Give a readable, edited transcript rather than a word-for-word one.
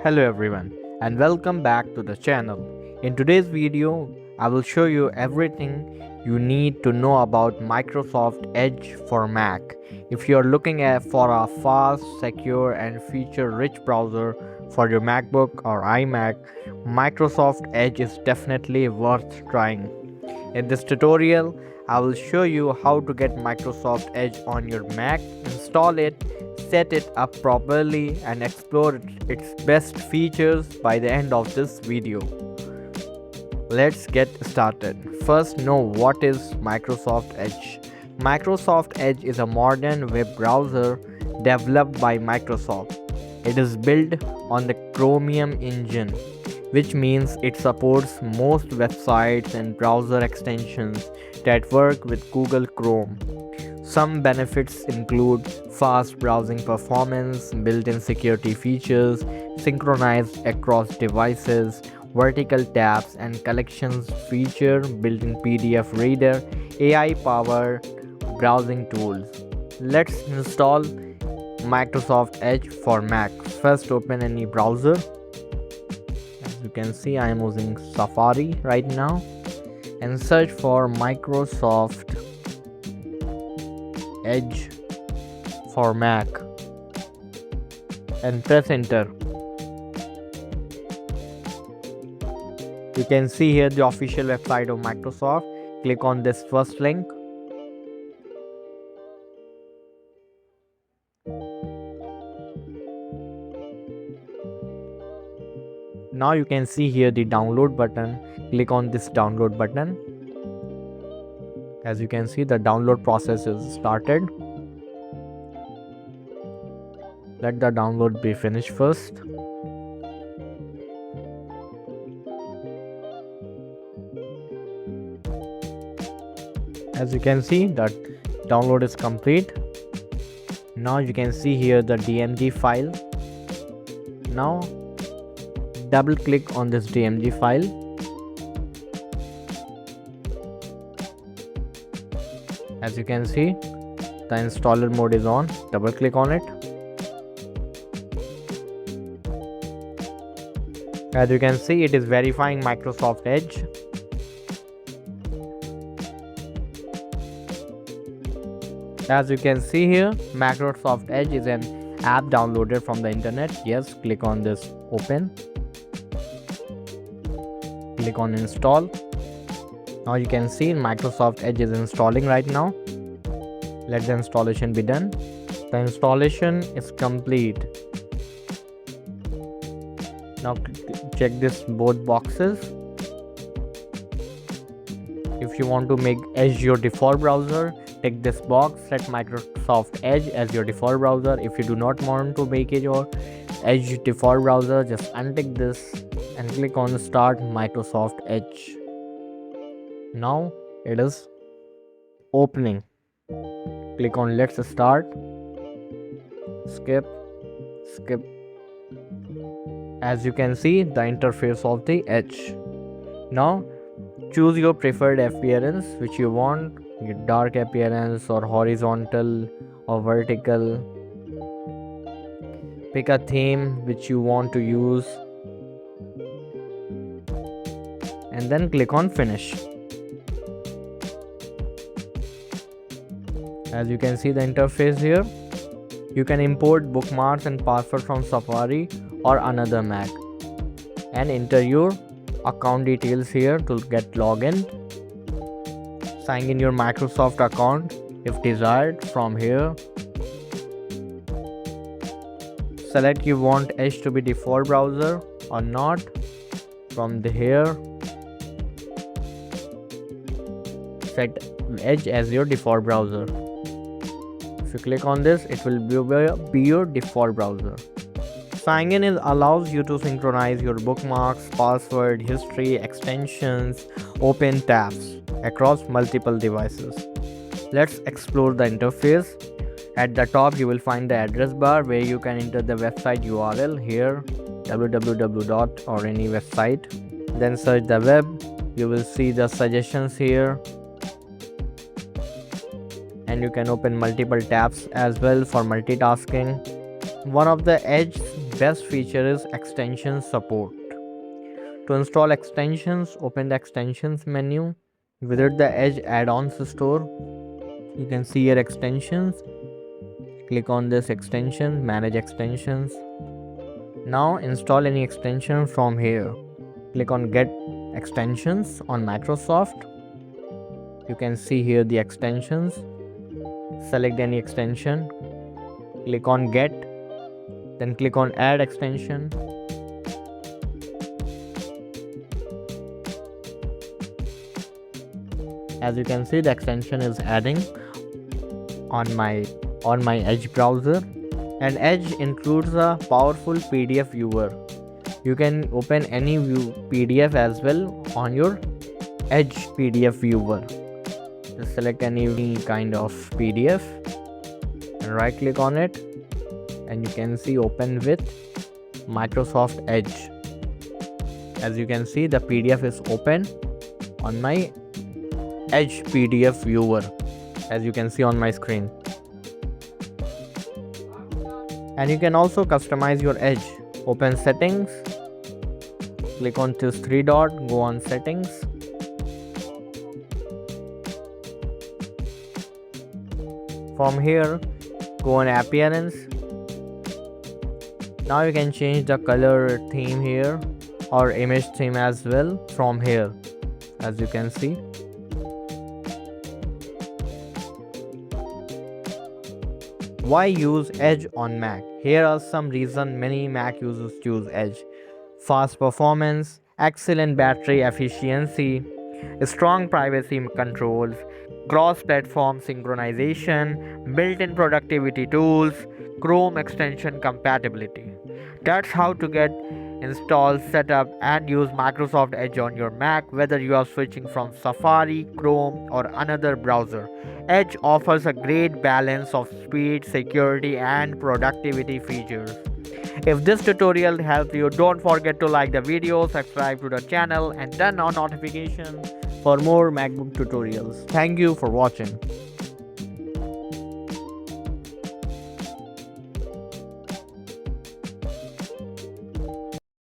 Hello everyone and welcome back to the channel. In today's video, I will show you everything you need to know about Microsoft Edge for Mac. If you are looking for a fast, secure and feature-rich browser for your MacBook or iMac, Microsoft Edge is definitely worth trying. In this tutorial, I will show you how to get Microsoft Edge on your Mac, install it, set it up properly and explore its best features by the end of this video. Let's get started. First, know what is Microsoft Edge. Microsoft Edge is a modern web browser developed by Microsoft. It is built on the Chromium engine, which means it supports most websites and browser extensions that work with Google Chrome. Some benefits include fast browsing performance, built-in security features, synchronized across devices, vertical tabs and collections feature, built-in PDF reader, AI-powered browsing tools. Let's install Microsoft Edge for Mac. First, open any browser. As you can see, I am using Safari right now and search for Microsoft Edge for Mac and press enter. You can see here the official website of Microsoft. Click on this first link. Now you can see here the download button. Click on this download button. As you can see, the download process is started. Let the download be finished first. As you can see, that download is complete. Now you can see here the DMG file. Now double click on this DMG file. As you can see, the installer mode is on. Double click on it. As you can see, it is verifying Microsoft Edge. As you can see here, Microsoft Edge is an app downloaded from the internet. Yes, click on this open. Click on install. Now you can see Microsoft Edge is installing right now. Let the installation be done. The installation is complete. Now check this both boxes. If you want to make Edge your default browser, tick this box. Set Microsoft Edge as your default browser. If you do not want to make it your Edge default browser, just untick this and click on Start Microsoft Edge. Now it is opening. Click on Let's Start. Skip. As you can see, the interface of the Edge. Now choose your preferred appearance which you want, your dark appearance or horizontal or vertical. Pick a theme which you want to use and then click on Finish. As you can see the interface here, you can import bookmarks and passwords from Safari or another Mac and enter your account details here to get login. Sign in your Microsoft account if desired from here. Select you want Edge to be default browser or not from here. Set Edge as your default browser. If you click on this, it will be your default browser. Sign in allows you to synchronize your bookmarks, password, history, extensions, open tabs across multiple devices. Let's explore the interface. At the top, you will find the address bar where you can enter the website URL here, www. or any website. Then search the web. You will see the suggestions here. And you can open multiple tabs as well for multitasking. One of the Edge's best feature is extension support. To install extensions, open the extensions menu, visit the Edge add-ons store. You can see your extensions. Click on this extension, manage extensions. Now install any extension from here. Click on get extensions on Microsoft. You can see here the extensions. Select any extension. Click on get. Then click on add extension. As you can see, the extension is adding on my Edge browser, and Edge includes a powerful PDF viewer. You can open any PDF as well on your Edge PDF viewer. Just select any kind of PDF and right click on it, and you can see open with Microsoft Edge. As you can see, the PDF is open on my Edge PDF viewer, as you can see on my screen. And you can also customize your Edge. Open settings, click on this three dot, go on settings. From here, go on appearance. Now you can change the color theme here or image theme as well from here, as you can see. Why use Edge on Mac? Here are some reasons many Mac users choose Edge. Fast performance, excellent battery efficiency, strong privacy controls, cross-platform synchronization, built-in productivity tools, Chrome extension compatibility. That's how to get installed, set up and use Microsoft Edge on your Mac, whether you are switching from Safari, Chrome or another browser. Edge offers a great balance of speed, security and productivity features. If this tutorial helped you, don't forget to like the video, subscribe to the channel and turn on notifications for more MacBook tutorials. Thank you for watching.